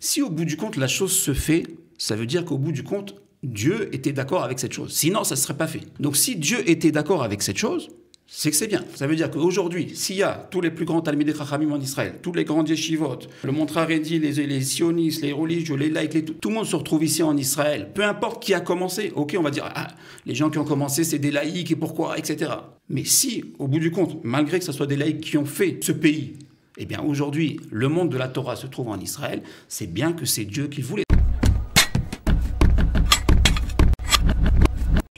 Si au bout du compte la chose se fait, ça veut dire qu'au bout du compte, Dieu était d'accord avec cette chose. Sinon, ça ne serait pas fait. Donc si Dieu était d'accord avec cette chose, c'est que c'est bien. Ça veut dire qu'aujourd'hui, s'il y a tous les plus grands Talmidei Chachamim en Israël, tous les grands yeshivot, le Montre Haredi, les sionistes, les religieux, les laïcs, tout le monde se retrouve ici en Israël. Peu importe qui a commencé, ok, on va dire, ah, les gens qui ont commencé, c'est des laïcs et pourquoi, etc. Mais si, au bout du compte, malgré que ce soit des laïcs qui ont fait ce pays, eh bien aujourd'hui, le monde de la Torah se trouve en Israël, c'est bien que c'est Dieu qui le voulait.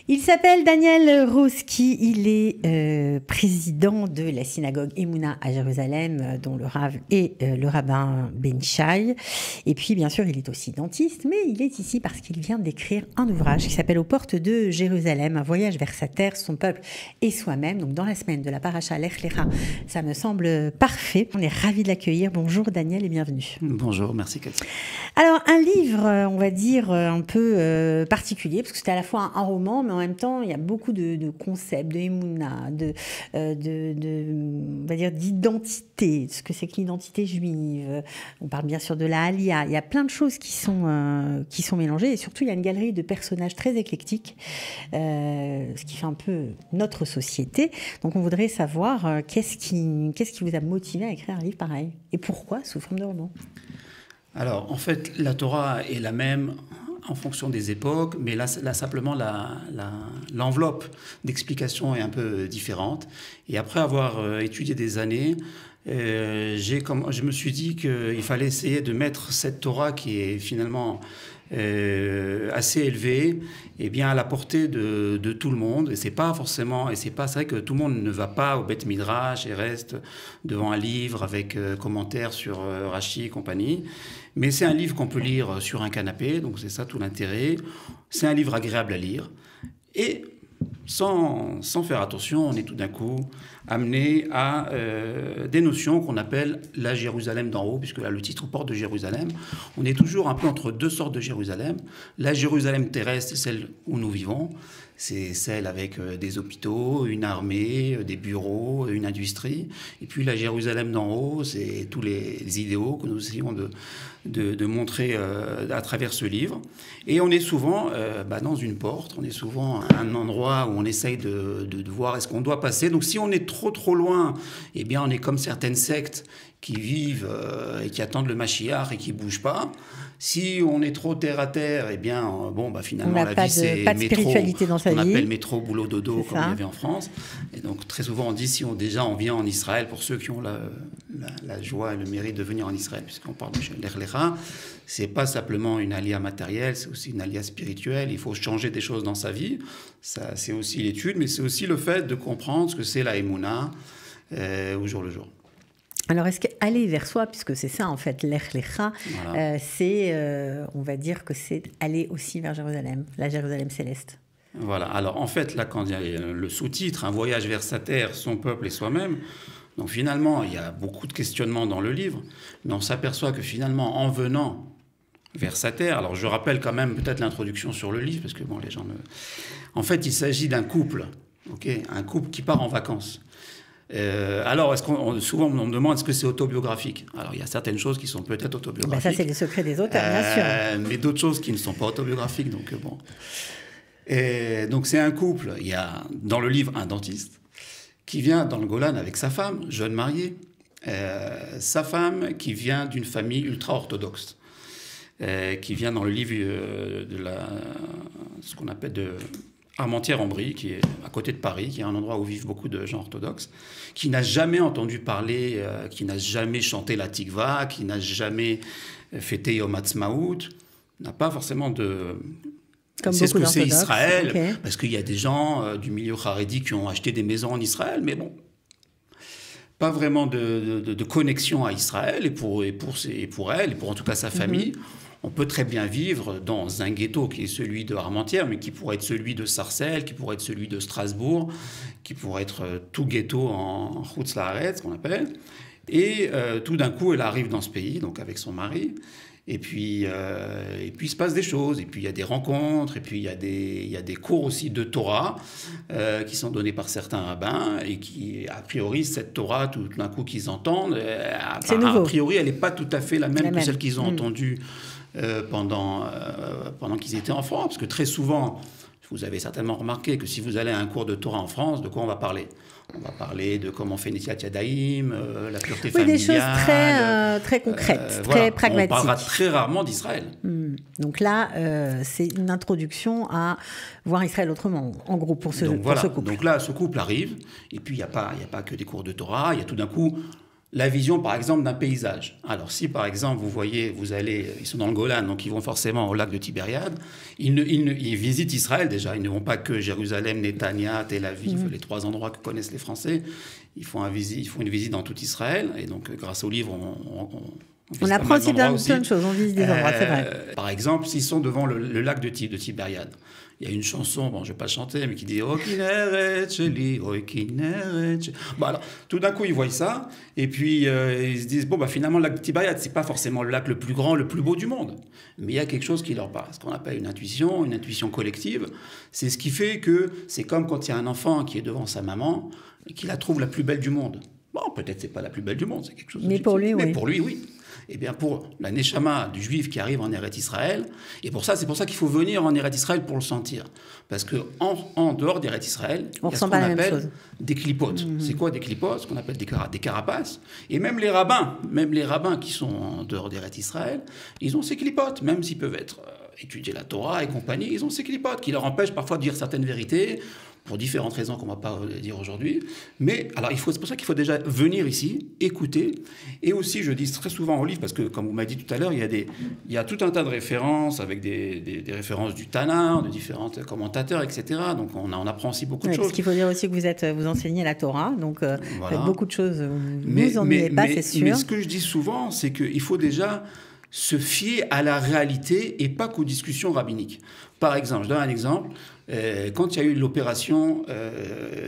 Il s'appelle Daniel Roski, il est président de la synagogue Emouna à Jérusalem, dont le Rav est le rabbin Ben Ishai. Et puis, bien sûr, il est aussi dentiste, mais il est ici parce qu'il vient d'écrire un ouvrage qui s'appelle Aux portes de Jérusalem, un voyage vers sa terre, son peuple et soi-même. Donc, dans la semaine de la paracha Lech Lecha, ça me semble parfait. On est ravis de l'accueillir. Bonjour Daniel et bienvenue. Bonjour, merci Cathy. Alors, un livre, on va dire, un peu particulier, parce que c'était à la fois un roman, mais en même temps, il y a beaucoup de concepts, de Emouna, on va dire, d'identité, ce que c'est que l'identité juive. On parle bien sûr de la Aliyah. Il y a plein de choses qui sont mélangées. Et surtout, il y a une galerie de personnages très éclectiques, ce qui fait un peu notre société. Donc, on voudrait savoir qu'est-ce qui vous a motivé à écrire un livre pareil? Et pourquoi, sous forme de roman? Alors, en fait, la Torah est la même en fonction des époques, mais là simplement, l'enveloppe d'explication est un peu différente. Et après avoir étudié des années, je me suis dit qu'il fallait essayer de mettre cette Torah qui est finalement assez élevée, et bien à la portée de tout le monde. Et c'est vrai que tout le monde ne va pas au Beth Midrash et reste devant un livre avec commentaires sur Rashi et compagnie. Mais c'est un livre qu'on peut lire sur un canapé, donc c'est ça tout l'intérêt. C'est un livre agréable à lire. Et sans faire attention, on est tout d'un coup amené à des notions qu'on appelle la Jérusalem d'en haut, puisque là, le titre porte de Jérusalem. On est toujours un peu entre deux sortes de Jérusalem. La Jérusalem terrestre, c'est celle où nous vivons. C'est celle avec des hôpitaux, une armée, des bureaux, une industrie. Et puis la Jérusalem d'en haut, c'est tous les idéaux que nous essayons de montrer à travers ce livre. Et on est souvent dans une porte, on est souvent à un endroit où on essaye de voir est-ce qu'on doit passer. Donc si on est trop loin, eh bien on est comme certaines sectes qui vivent et qui attendent le Mashiach et qui ne bougent pas. Si on est trop terre à terre, eh bien, finalement, la vie, c'est pas de spiritualité dans sa vie. On appelle métro, boulot, dodo, comme il y avait en France. Et donc, très souvent, on dit, on vient en Israël, pour ceux qui ont la joie et le mérite de venir en Israël, puisqu'on parle de Lech Lecha, c'est pas simplement une aliyah matérielle, c'est aussi une aliyah spirituelle. Il faut changer des choses dans sa vie. Ça, c'est aussi l'étude, mais c'est aussi le fait de comprendre ce que c'est la Emouna au jour le jour. Alors, est-ce qu'aller vers soi, puisque c'est ça en fait, Lech Lecha, voilà. On va dire que c'est aller aussi vers Jérusalem, la Jérusalem céleste. Voilà, alors en fait, là, quand il y a le sous-titre, un voyage vers sa terre, son peuple et soi-même, donc finalement, il y a beaucoup de questionnements dans le livre, mais on s'aperçoit que finalement, en venant vers sa terre, alors je rappelle quand même peut-être l'introduction sur le livre, parce que les gens En fait, il s'agit d'un couple, un couple qui part en vacances. Alors, souvent on me demande est-ce que c'est autobiographique? Alors, il y a certaines choses qui sont peut-être autobiographiques. Ça, c'est les secrets des auteurs, bien sûr. Mais d'autres choses qui ne sont pas autobiographiques. Donc, bon. Et donc, c'est un couple. Il y a dans le livre un dentiste qui vient dans le Golan avec sa femme, jeune mariée. Sa femme qui vient d'une famille ultra-orthodoxe. Qui vient dans le livre ce qu'on appelle de Armentières-en-Brie, qui est à côté de Paris, qui est un endroit où vivent beaucoup de gens orthodoxes, qui n'a jamais entendu parler, qui n'a jamais chanté la Tikva, qui n'a jamais fêté Yom Ha'atzmaut, n'a pas forcément de... C'est ce que c'est Israël, parce qu'il y a des gens du milieu Haredi qui ont acheté des maisons en Israël, mais bon, pas vraiment de connexion à Israël, et pour elle, et pour en tout cas sa famille. On peut très bien vivre dans un ghetto qui est celui de Armentières, mais qui pourrait être celui de Sarcelles, qui pourrait être celui de Strasbourg, qui pourrait être tout ghetto en Chutz La'aretz, qu'on appelle. Et tout d'un coup, elle arrive dans ce pays, donc avec son mari. Et puis il se passe des choses, et puis il y a des rencontres, et puis il y a des cours aussi de Torah qui sont donnés par certains rabbins, et qui, a priori, cette Torah, tout d'un coup qu'ils entendent, a priori, elle n'est pas tout à fait la même que celle qu'ils ont entendue pendant qu'ils étaient en France. Parce que très souvent, vous avez certainement remarqué que si vous allez à un cours de Torah en France, de quoi on va parler ? On va parler de comment on fait Netilat Yadayim, la pureté familiale. Des choses très concrètes, très pragmatiques. On parlera très rarement d'Israël. Donc là, c'est une introduction à voir Israël autrement, en gros, pour ce couple. Donc là, ce couple arrive, et puis il n'y a pas que des cours de Torah, il y a tout d'un coup la vision, par exemple, d'un paysage. Alors, si, par exemple, vous voyez, ils sont dans le Golan, donc ils vont forcément au lac de Tibériade, ils visitent Israël déjà, ils ne vont pas que Jérusalem, Netanya, Tel Aviv, les 3 endroits que connaissent les Français, ils font une visite dans tout Israël, et donc, grâce au livre, on apprend aussi plein de choses, on visite des endroits, c'est vrai. Par exemple, s'ils sont devant le lac de Tibériade, il y a une chanson, bon, je ne vais pas chanter, mais qui dit « Oh, Kinneret Sheli, oh, Kinneret Sheli ». Bon, alors, tout d'un coup, ils voient ça, et puis ils se disent « Bon, finalement, le lac de Tibériade, ce n'est pas forcément le lac le plus grand, le plus beau du monde. Mais il y a quelque chose qui leur parle, ce qu'on appelle une intuition collective. C'est ce qui fait que c'est comme quand il y a un enfant qui est devant sa maman et qui la trouve la plus belle du monde. Bon, peut-être ce n'est pas la plus belle du monde, c'est quelque chose de pour lui, mais pour lui, oui. Eh bien, pour la Neshama du Juif qui arrive en Eretz Israël, et c'est pour ça qu'il faut venir en Eretz Israël pour le sentir. Parce qu'en dehors d'Eretz Israël, il y a ce qu'on appelle des clipotes. C'est quoi des clipotes ? Ce qu'on appelle des carapaces. Et même les rabbins qui sont en dehors d'Eretz Israël, ils ont ces clipotes, même s'ils peuvent étudier la Torah et compagnie, ils ont ces clipotes qui leur empêchent parfois de dire certaines vérités, pour différentes raisons qu'on ne va pas dire aujourd'hui. Mais alors, c'est pour ça qu'il faut déjà venir ici, écouter. Et aussi, je dis très souvent au livre, parce que, comme vous m'avez dit tout à l'heure, il y a tout un tas de références, avec des références du Tanakh, de différents commentateurs, etc. Donc, on apprend aussi beaucoup de choses. Parce qu'il faut dire aussi que vous enseignez la Torah, donc faites beaucoup de choses. Vous ne vous ennuyez pas, c'est sûr. Mais ce que je dis souvent, c'est qu'il faut déjà se fier à la réalité et pas qu'aux discussions rabbiniques. Par exemple, je donne un exemple. Quand il y a eu l'opération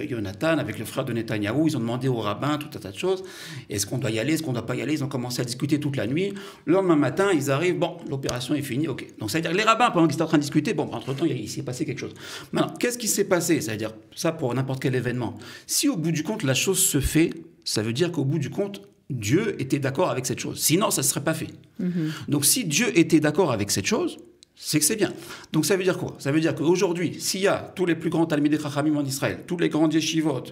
Yonatan avec le frère de Netanyahou, ils ont demandé au rabbin tout un tas de choses. Est-ce qu'on doit y aller, est-ce qu'on ne doit pas y aller? Ils ont commencé à discuter toute la nuit. Le lendemain matin, ils arrivent, bon, l'opération est finie, ok. Donc ça veut dire que les rabbins, pendant qu'ils étaient en train de discuter, bon, entre-temps, il s'est passé quelque chose. Maintenant, qu'est-ce qui s'est passé? Ça veut dire ça pour n'importe quel événement. Si au bout du compte, la chose se fait, ça veut dire qu'au bout du compte, Dieu était d'accord avec cette chose. Sinon, ça ne serait pas fait. Donc si Dieu était d'accord avec cette chose, c'est que c'est bien. Donc ça veut dire quoi? Ça veut dire qu'aujourd'hui, s'il y a tous les plus grands Talmidei Chachamim en Israël, tous les grands yeshivot,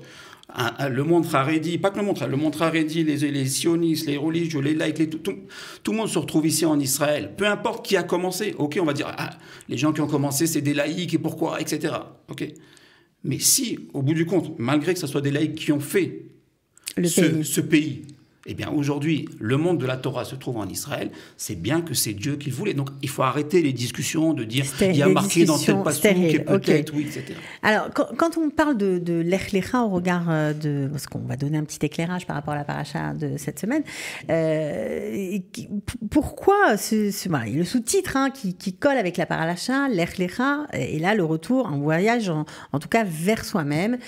le monde Haredi, pas que le monde Haredi, les sionistes, les religieux, les laïcs, tout le monde se retrouve ici en Israël. Peu importe qui a commencé, ok, on va dire, les gens qui ont commencé, c'est des laïcs, et pourquoi, etc. Ok. Mais si, au bout du compte, malgré que ce soit des laïcs qui ont fait ce pays, eh bien, aujourd'hui, le monde de la Torah se trouve en Israël. C'est bien que c'est Dieu qui le voulait. Donc, il faut arrêter les discussions de dire il y a marqué dans tel passouk et peut-être, oui, etc. Alors, quand on parle de Lech Lecha au regard de... Parce qu'on va donner un petit éclairage par rapport à la paracha de cette semaine. Pourquoi le sous-titre qui colle avec la paracha, Lech Lecha, et là, le retour, un voyage, en tout cas, vers soi-même.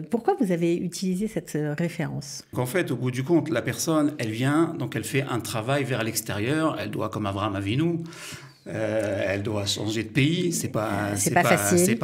Pourquoi vous avez utilisé cette référence? En fait, au bout du compte, la personne, elle vient, donc elle fait un travail vers l'extérieur, elle doit, comme Avraham Avinu, elle doit changer de pays, c'est pas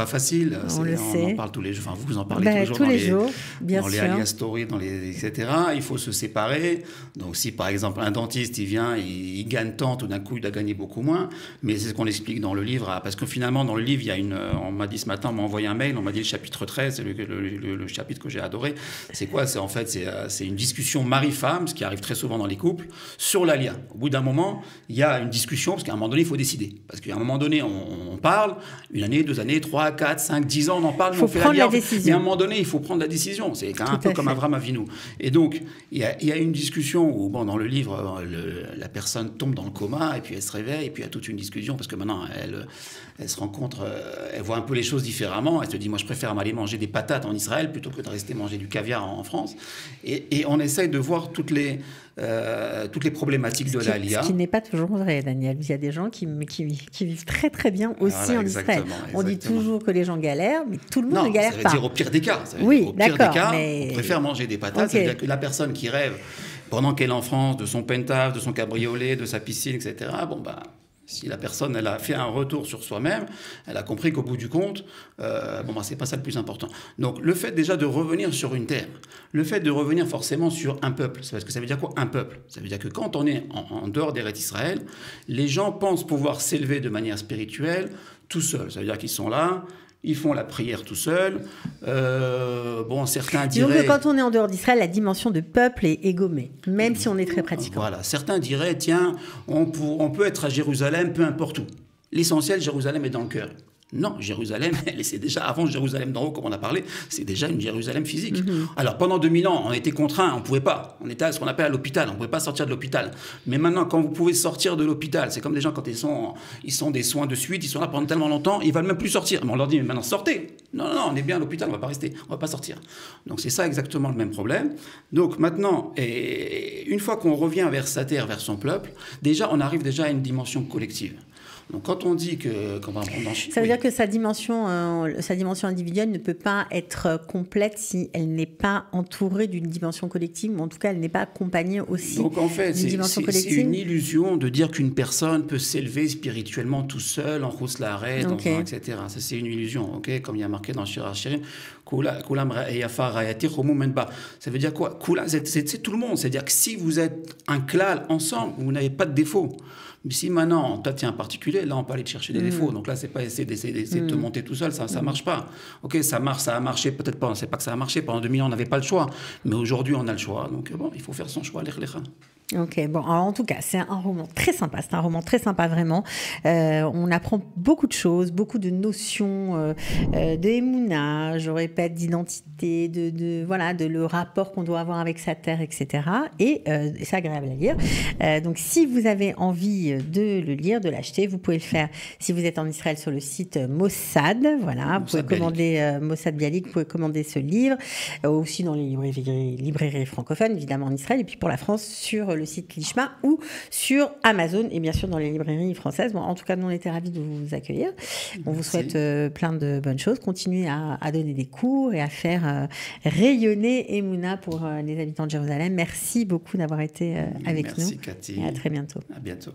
facile. On en parle tous les jours, enfin vous en parlez tous les jours, dans les Aliyah Story, etc. Il faut se séparer. Donc si par exemple un dentiste il vient, il gagne tant, tout d'un coup il a gagné beaucoup moins. Mais c'est ce qu'on explique dans le livre, parce que finalement dans le livre il y a on m'a dit ce matin, on m'a envoyé un mail, on m'a dit le chapitre 13, c'est le chapitre que j'ai adoré. C'est quoi? C'est une discussion mari-femme, ce qui arrive très souvent dans les couples, sur l'Aliyah. Au bout d'un moment, il y a une discussion, parce qu'à un moment donné il faut décider. Parce qu'à un moment donné, on parle, 1 année, 2 années, 3, 4, 5, 10 ans, on en parle, mais on fait la décision. Et à un moment donné, il faut prendre la décision. C'est un peu comme Avraham Avinu. Et donc, il y a une discussion où, dans le livre, la personne tombe dans le coma, et puis elle se réveille, et puis il y a toute une discussion, parce que maintenant, elle se rencontre, elle voit un peu les choses différemment. Elle se dit, moi, je préfère aller manger des patates en Israël plutôt que de rester manger du caviar en France. Et on essaye de voir toutes les problématiques de l'Aliyah. Ce qui n'est pas toujours vrai, Daniel. Il y a des gens qui vivent très très bien aussi en Israël. On dit toujours que les gens galèrent, mais tout le monde ne galère pas. Ça veut dire au pire des cas. Oui, d'accord. On préfère manger des patates. Okay. Ça veut dire que la personne qui rêve pendant qu'elle est en France, de son penthouse, de son cabriolet, de sa piscine, etc. Bon, bah, si la personne elle a fait un retour sur soi-même, elle a compris qu'au bout du compte, bon, bah, c'est pas ça le plus important. Donc, le fait déjà de revenir sur une terre, le fait de revenir forcément sur un peuple, c'est parce que ça veut dire quoi, un peuple? Ça veut dire que quand on est en dehors d'Eretz Israël, les gens pensent pouvoir s'élever de manière spirituelle tout seuls. Ça veut dire qu'ils sont là. Ils font la prière tout seuls. Bon, certains diraient... Donc, quand on est en dehors d'Israël, la dimension de peuple est égommée, même si on est très pratiquant. Voilà. Certains diraient, tiens, on peut être à Jérusalem, peu importe où. L'essentiel, Jérusalem est dans le cœur. Non, Jérusalem, c'est déjà, avant Jérusalem d'en haut, comme on a parlé, c'est déjà une Jérusalem physique. Alors, pendant 2000 ans, on était contraints, on ne pouvait pas. On était à ce qu'on appelle à l'hôpital, on ne pouvait pas sortir de l'hôpital. Mais maintenant, quand vous pouvez sortir de l'hôpital, c'est comme des gens quand ils sont des soins de suite, ils sont là pendant tellement longtemps, ils ne veulent même plus sortir. Mais on leur dit, mais maintenant, sortez. Non, on est bien à l'hôpital, on ne va pas rester, on ne va pas sortir. Donc, c'est ça exactement le même problème. Donc, maintenant, une fois qu'on revient vers sa terre, vers son peuple, déjà, on arrive déjà à une dimension collective. Donc, quand on dit que... Ça veut dire que sa dimension individuelle ne peut pas être complète si elle n'est pas entourée d'une dimension collective, ou en tout cas, elle n'est pas accompagnée aussi d'une dimension collective. C'est une illusion de dire qu'une personne peut s'élever spirituellement tout seul, en Khous Laaretz, etc. Ça, c'est une illusion, ok, comme il y a marqué dans Shir HaShirim. Ça veut dire quoi? C'est tout le monde. C'est-à-dire que si vous êtes un klal ensemble, vous n'avez pas de défaut. Mais si maintenant, toi, tu es un particulier, là, on peut aller te chercher des défauts. Donc là, c'est pas essayer de te monter tout seul, ça marche pas. Ok, ça a marché, peut-être pas, on ne sait pas que ça a marché. Pendant 2000 ans, on n'avait pas le choix. Mais aujourd'hui, on a le choix. Donc bon, il faut faire son choix, l'Echlecha. Ok, bon, alors en tout cas, c'est un roman très sympa, vraiment. On apprend beaucoup de choses, beaucoup de notions de Emouna, je répète, d'identité, de le rapport qu'on doit avoir avec sa terre, etc. Et c'est agréable à lire. Donc, si vous avez envie de le lire, de l'acheter, vous pouvez le faire si vous êtes en Israël sur le site Mossad. Voilà, vous pouvez commander Mossad Bialik, vous pouvez commander ce livre, aussi dans les librairies francophones, évidemment en Israël, et puis pour la France, sur le site Lishma ou sur Amazon et bien sûr dans les librairies françaises. Bon, en tout cas, nous on était ravis de vous accueillir. On vous souhaite plein de bonnes choses. Continuez à donner des cours et à faire rayonner Emouna pour les habitants de Jérusalem. Merci beaucoup d'avoir été avec nous. Merci Cathy. Et à très bientôt. À bientôt.